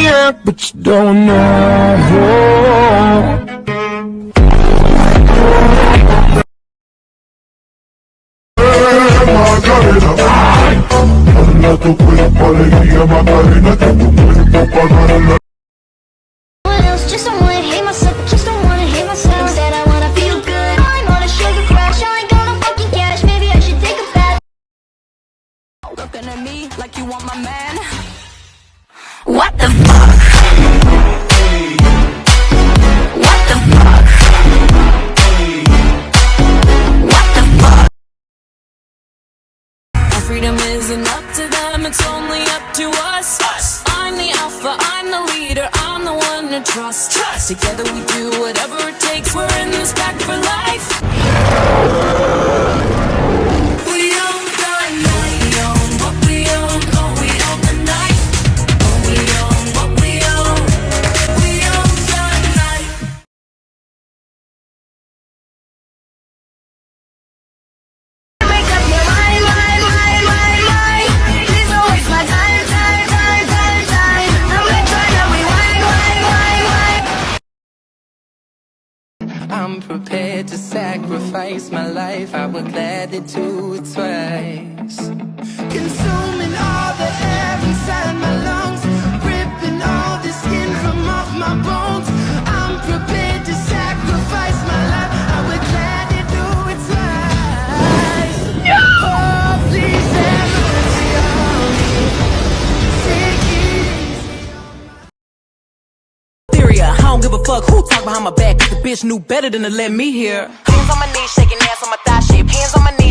maniac, but you don't know. Macarena, tu cuerpo alegría, Macarena, que tu cuerpo para darle. What else? Just don't wanna hate myself, just don't wanna hate myself. Instead I wanna feel good. I'm on a sugar crash, I ain't gonna fucking cash. Maybe I should take a bath. Looking at me like you want my man. What the fuck? What the fuck? What the fuck? Our freedom isn't up to them, it's only up to us. I'm the alpha, I'm the leader, I'm the one to trust. Together we do whatever it takes, we're in this pack for life. We own the night, we own what we own, oh we own the night. Oh we own what we own, we own the night. Make up your mind, mind. Please don't waste my time. I'm not trying to rewind. I'm prepared to sacrifice my life. I would gladly do it twice. Consuming all the air inside my lungs, ripping all the skin from off my bones. I'm prepared to sacrifice my life. I would gladly do it twice. Oh, please have mercy on me. Take it easy. I don't give a fuck who talk behind my back. If the bitch knew better than to let me hear. Hands on my knees, shaking ass on my thigh shape. Hands on my knees.